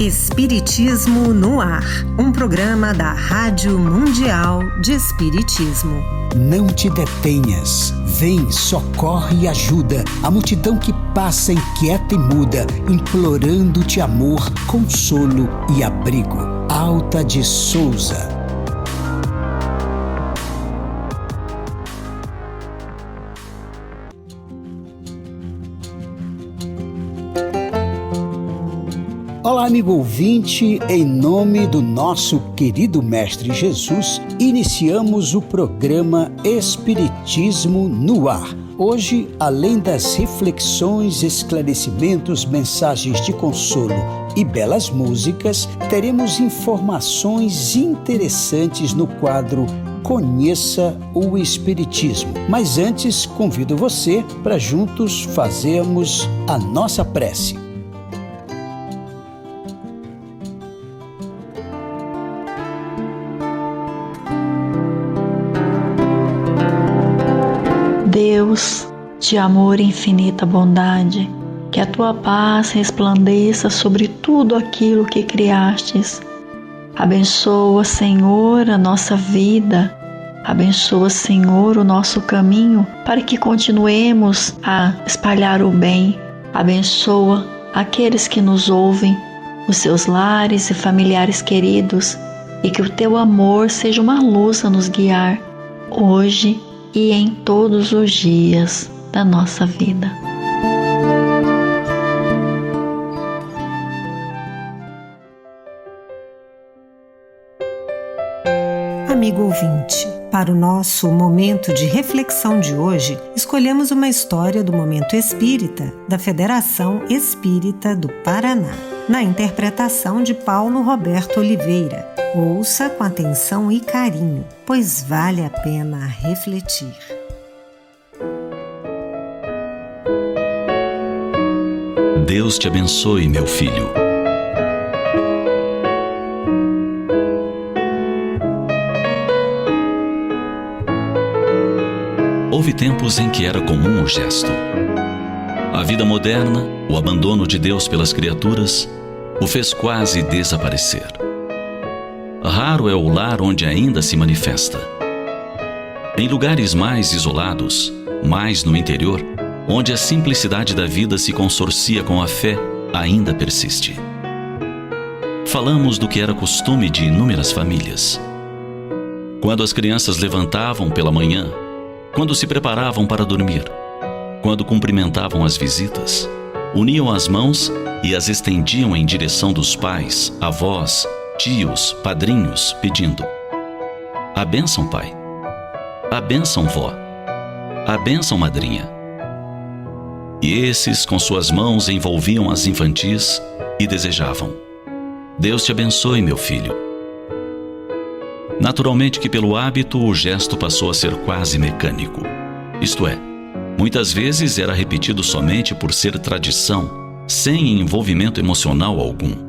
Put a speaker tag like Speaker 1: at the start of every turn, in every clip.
Speaker 1: Espiritismo no Ar, um programa da Rádio Mundial de Espiritismo.
Speaker 2: Não te detenhas, vem, socorre e ajuda a multidão que passa inquieta e muda, implorando-te amor, consolo e abrigo. Alta de Souza. Olá, amigo ouvinte, em nome do nosso querido Mestre Jesus, iniciamos o programa Espiritismo no Ar. Hoje, além das reflexões, esclarecimentos, mensagens de consolo e belas músicas, teremos informações interessantes no quadro Conheça o Espiritismo. Mas antes, convido você para juntos fazermos a nossa prece.
Speaker 3: Deus, de amor e infinita bondade, que a tua paz resplandeça sobre tudo aquilo que criastes. Abençoa, Senhor, a nossa vida. Abençoa, Senhor, o nosso caminho, para que continuemos a espalhar o bem. Abençoa aqueles que nos ouvem, os seus lares e familiares queridos, e que o teu amor seja uma luz a nos guiar, hoje e em todos os dias da nossa vida.
Speaker 1: Amigo ouvinte, para o nosso momento de reflexão de hoje, escolhemos uma história do Momento Espírita da Federação Espírita do Paraná, na interpretação de Paulo Roberto Oliveira. Ouça com atenção e carinho, pois vale a pena refletir.
Speaker 4: Deus te abençoe, meu filho. Houve tempos em que era comum o gesto. A vida moderna, o abandono de Deus pelas criaturas, o fez quase desaparecer. Raro é o lar onde ainda se manifesta. Em lugares mais isolados, mais no interior, onde a simplicidade da vida se consorcia com a fé, ainda persiste. Falamos do que era costume de inúmeras famílias. Quando as crianças levantavam pela manhã, quando se preparavam para dormir, quando cumprimentavam as visitas, uniam as mãos e as estendiam em direção dos pais, avós, tios, padrinhos, pedindo: a bênção, pai, a bênção, vó, a bênção, madrinha. E esses, com suas mãos, envolviam as infantis e desejavam: Deus te abençoe, meu filho. Naturalmente que pelo hábito o gesto passou a ser quase mecânico. Isto é, muitas vezes era repetido somente por ser tradição, sem envolvimento emocional algum.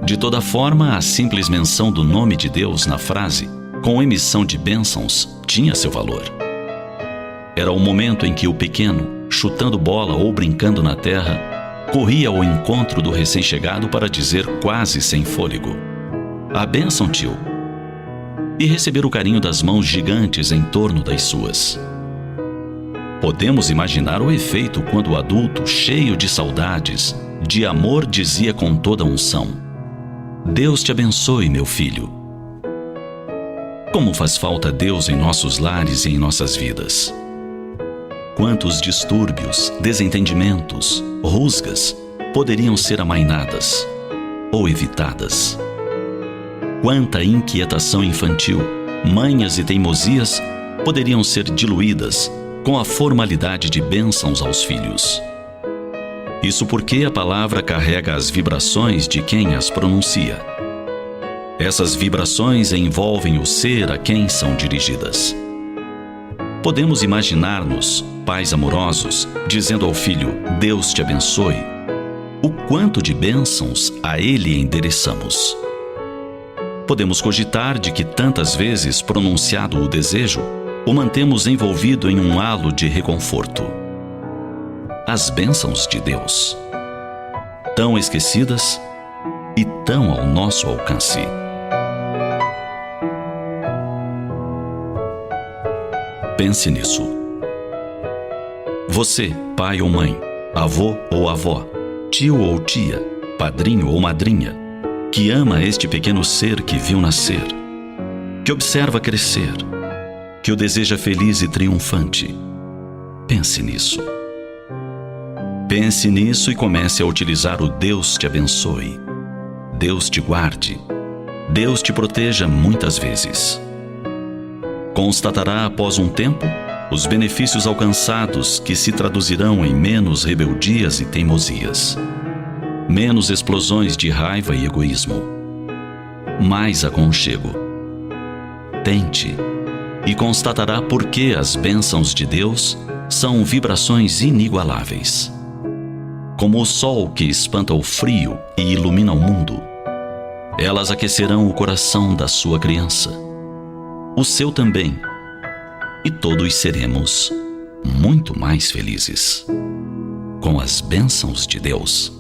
Speaker 4: De toda forma, a simples menção do nome de Deus na frase, com emissão de bênçãos, tinha seu valor. Era o momento em que o pequeno, chutando bola ou brincando na terra, corria ao encontro do recém-chegado para dizer quase sem fôlego: a bênção, tio, e receber o carinho das mãos gigantes em torno das suas. Podemos imaginar o efeito quando o adulto, cheio de saudades, de amor, dizia com toda unção: Deus te abençoe, meu filho. Como faz falta Deus em nossos lares e em nossas vidas. Quantos distúrbios, desentendimentos, rusgas poderiam ser amainadas ou evitadas. Quanta inquietação infantil, manhas e teimosias poderiam ser diluídas com a formalidade de bênçãos aos filhos. Isso porque a palavra carrega as vibrações de quem as pronuncia. Essas vibrações envolvem o ser a quem são dirigidas. Podemos imaginar-nos, pais amorosos, dizendo ao filho: Deus te abençoe. O quanto de bênçãos a ele endereçamos. Podemos cogitar de que tantas vezes pronunciado o desejo, o mantemos envolvido em um halo de reconforto. As bênçãos de Deus. Tão esquecidas e tão ao nosso alcance. Pense nisso. Você, pai ou mãe, avô ou avó, tio ou tia, padrinho ou madrinha, que ama este pequeno ser que viu nascer, que observa crescer, que o deseja feliz e triunfante. Pense nisso. Pense nisso e comece a utilizar o Deus te abençoe, Deus te guarde, Deus te proteja muitas vezes. Constatará após um tempo os benefícios alcançados que se traduzirão em menos rebeldias e teimosias, menos explosões de raiva e egoísmo, mais aconchego. Tente e constatará por que as bênçãos de Deus são vibrações inigualáveis. Como o sol que espanta o frio e ilumina o mundo, elas aquecerão o coração da sua criança, o seu também, e todos seremos muito mais felizes com as bênçãos de Deus.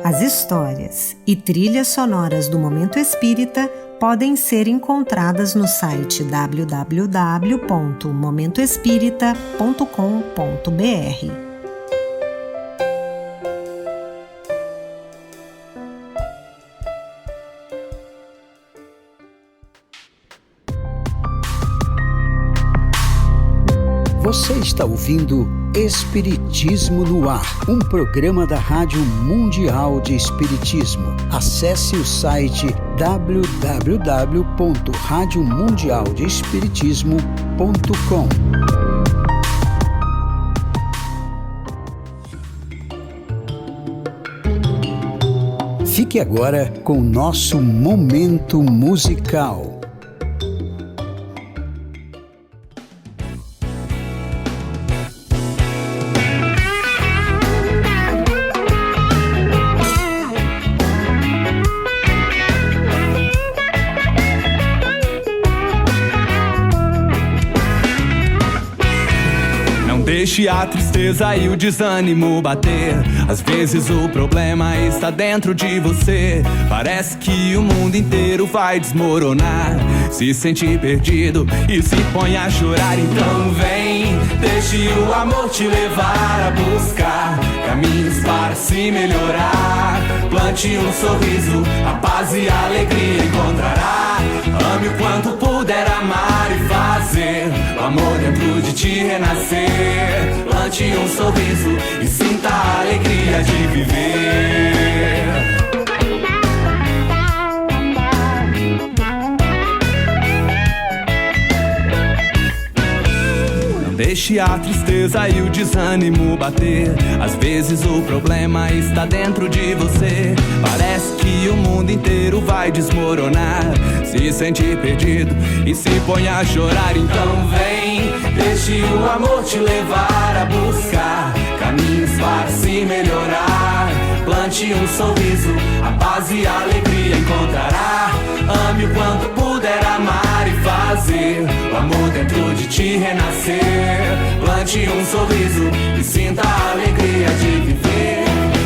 Speaker 1: As histórias e trilhas sonoras do Momento Espírita podem ser encontradas no site www.momentoespírita.com.br.
Speaker 2: Você está ouvindo Espiritismo no Ar, um programa da Rádio Mundial de Espiritismo. Acesse o site www.radiomundialdeespiritismo.com. Fique agora com o nosso momento musical.
Speaker 5: Deixe a tristeza e o desânimo bater. Às vezes o problema está dentro de você. Parece que o mundo inteiro vai desmoronar. Se sente perdido e se põe a chorar. Então vem, deixe o amor te levar a buscar caminhos para se melhorar. Plante um sorriso, a paz e a alegria encontrará. Ame o quanto puder amar e fazer o amor dentro de ti renascer. Plante um sorriso e sinta a alegria de viver. Não deixe a tristeza e o desânimo bater. Às vezes o problema está dentro de você. Parece que o mundo inteiro vai desmoronar. Se sente perdido e se põe a chorar. Então vem, deixe o amor te levar a buscar caminhos para se melhorar. Plante um sorriso, a paz e a alegria encontrará. Ame o quanto puder amar e fazer o amor dentro de ti renascer. Plante um sorriso e sinta a alegria de viver.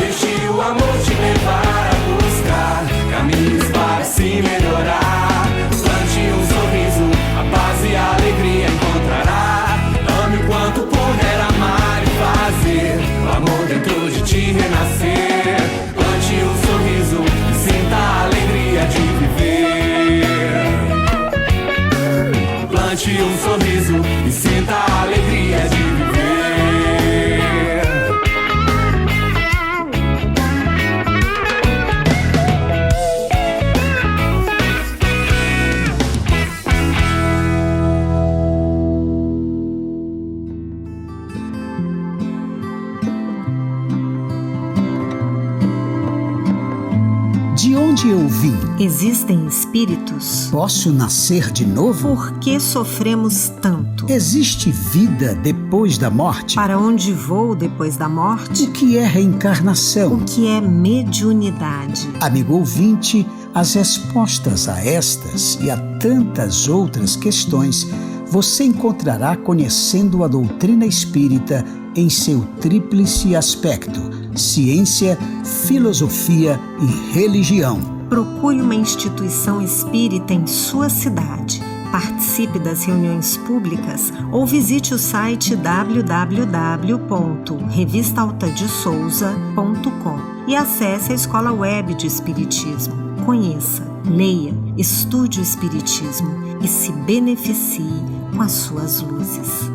Speaker 5: Deixe o amor te levar a buscar caminhos para se melhorar. Plante um sorriso, a paz e a alegria encontrará. Ame o quanto puder amar e fazer o amor dentro de ti renascer. Plante um sorriso e sinta a alegria de viver. Plante um sorriso e sinta a alegria de viver.
Speaker 2: De onde eu vim?
Speaker 1: Existem espíritos?
Speaker 2: Posso nascer de novo?
Speaker 1: Por que sofremos tanto?
Speaker 2: Existe vida depois da morte?
Speaker 1: Para onde vou depois da morte?
Speaker 2: O que é reencarnação?
Speaker 1: O que é mediunidade?
Speaker 2: Amigo ouvinte, as respostas a estas e a tantas outras questões você encontrará conhecendo a doutrina espírita em seu tríplice aspecto: ciência, filosofia e religião.
Speaker 1: Procure uma instituição espírita em sua cidade. Participe das reuniões públicas ou visite o site www.revistaltadesouza.com e acesse a Escola Web de Espiritismo. Conheça, leia, estude o Espiritismo e se beneficie com as suas luzes.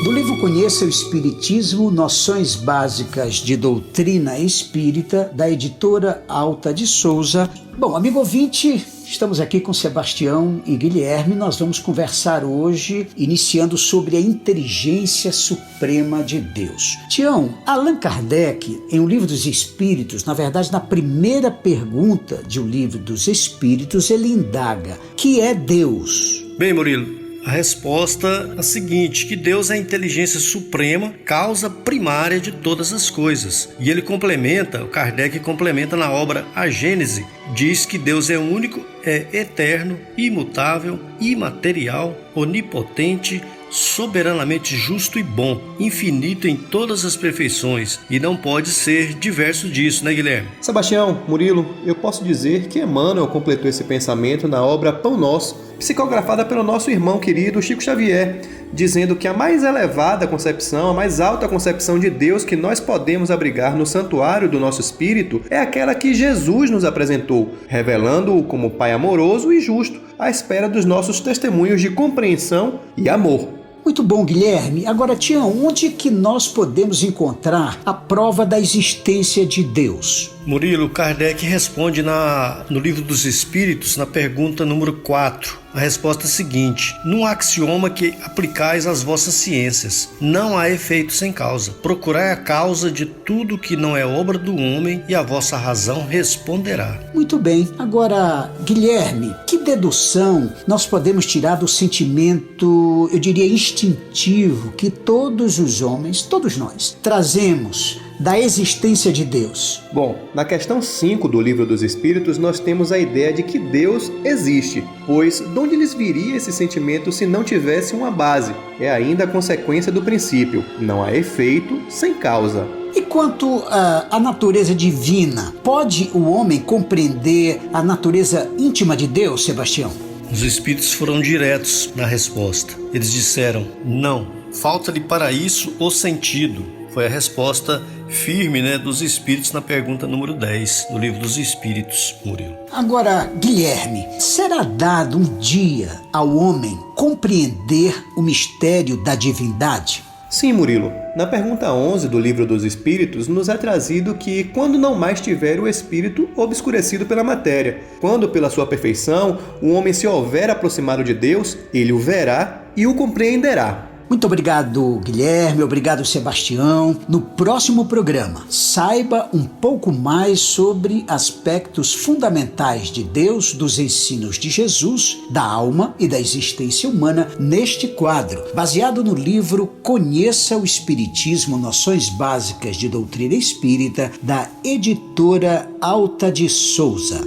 Speaker 2: Do livro Conheça o Espiritismo, Noções Básicas de Doutrina Espírita, da editora Alta de Souza. Bom, amigo ouvinte, estamos aqui com Sebastião e Guilherme. Nós vamos conversar hoje, iniciando sobre a inteligência suprema de Deus. Tião, Allan Kardec, em O Livro dos Espíritos, na verdade, na primeira pergunta de O Livro dos Espíritos, ele indaga: que é Deus?
Speaker 6: Bem, Murilo, a resposta é a seguinte, que Deus é a inteligência suprema, causa primária de todas as coisas. E ele complementa, o Kardec complementa na obra A Gênese, diz que Deus é único, é eterno, imutável, imaterial, onipotente, soberanamente justo e bom, infinito em todas as perfeições, e não pode ser diverso disso, né, Guilherme?
Speaker 7: Sebastião, Murilo, eu posso dizer que Emmanuel completou esse pensamento na obra Pão Nosso, psicografada pelo nosso irmão querido Chico Xavier, dizendo que a mais elevada concepção, a mais alta concepção de Deus que nós podemos abrigar no santuário do nosso espírito é aquela que Jesus nos apresentou, revelando-o como Pai amoroso e justo, à espera dos nossos testemunhos de compreensão e amor.
Speaker 2: Muito bom, Guilherme. Agora, Tião, onde que nós podemos encontrar a prova da existência de Deus?
Speaker 6: Murilo, Kardec responde no Livro dos Espíritos, na pergunta número 4. A resposta é a seguinte: num axioma que aplicais às vossas ciências, não há efeito sem causa. Procurai a causa de tudo que não é obra do homem e a vossa razão responderá.
Speaker 2: Muito bem. Agora, Guilherme, que dedução nós podemos tirar do sentimento, eu diria, instintivo que todos os homens, todos nós, trazemos da existência de Deus?
Speaker 7: Bom, na questão 5 do Livro dos Espíritos, nós temos a ideia de que Deus existe, pois de onde lhes viria esse sentimento se não tivesse uma base? É ainda a consequência do princípio: não há efeito sem causa.
Speaker 2: E quanto à natureza divina, pode o homem compreender a natureza íntima de Deus, Sebastião?
Speaker 6: Os espíritos foram diretos na resposta. Eles disseram: não, falta-lhe para isso o sentido. Foi a resposta firme, dos espíritos na pergunta número 10 do Livro dos Espíritos, Murilo.
Speaker 2: Agora, Guilherme, será dado um dia ao homem compreender o mistério da divindade?
Speaker 7: Sim, Murilo. Na pergunta 11 do Livro dos Espíritos, nos é trazido que quando não mais tiver o espírito obscurecido pela matéria, quando pela sua perfeição o homem se houver aproximado de Deus, ele o verá e o compreenderá.
Speaker 2: Muito obrigado, Guilherme, obrigado, Sebastião. No próximo programa, saiba um pouco mais sobre aspectos fundamentais de Deus, dos ensinos de Jesus, da alma e da existência humana neste quadro, baseado no livro Conheça o Espiritismo, Noções Básicas de Doutrina Espírita, da editora Alta de Souza.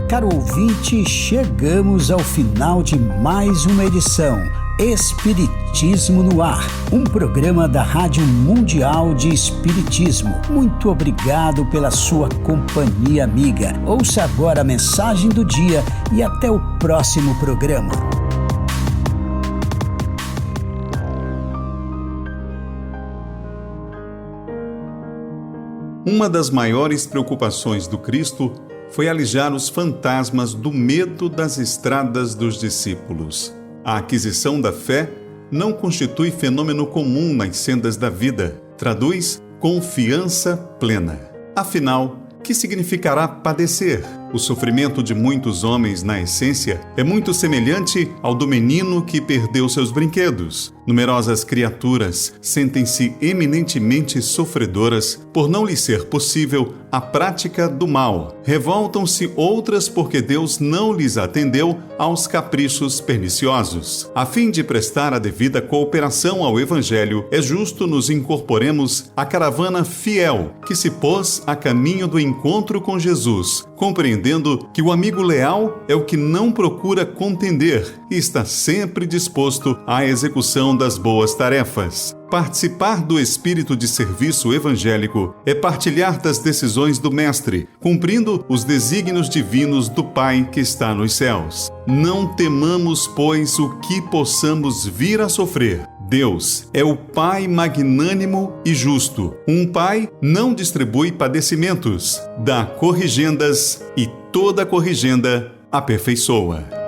Speaker 2: Caro ouvinte, chegamos ao final de mais uma edição Espiritismo no Ar, um programa da Rádio Mundial de Espiritismo. Muito obrigado pela sua companhia, amiga. Ouça agora a mensagem do dia e até o próximo programa.
Speaker 8: Uma das maiores preocupações do Cristo foi alijar os fantasmas do medo das estradas dos discípulos. A aquisição da fé não constitui fenômeno comum nas sendas da vida, traduz confiança plena. Afinal, que significará padecer? O sofrimento de muitos homens, na essência, é muito semelhante ao do menino que perdeu seus brinquedos. Numerosas criaturas sentem-se eminentemente sofredoras por não lhes ser possível a prática do mal. Revoltam-se outras porque Deus não lhes atendeu aos caprichos perniciosos. A fim de prestar a devida cooperação ao Evangelho, é justo nos incorporemos à caravana fiel que se pôs a caminho do encontro com Jesus, compreendendo que o amigo leal é o que não procura contender e está sempre disposto à execução das boas tarefas. Participar do espírito de serviço evangélico é partilhar das decisões do Mestre, cumprindo os desígnios divinos do Pai que está nos céus. Não temamos, pois, o que possamos vir a sofrer. Deus é o Pai magnânimo e justo. Um Pai não distribui padecimentos, dá corrigendas e toda corrigenda aperfeiçoa.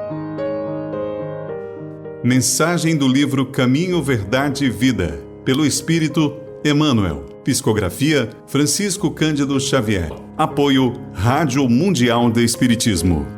Speaker 8: Mensagem do livro Caminho, Verdade e Vida, pelo Espírito Emmanuel. Psicografia Francisco Cândido Xavier. Apoio Rádio Mundial de Espiritismo.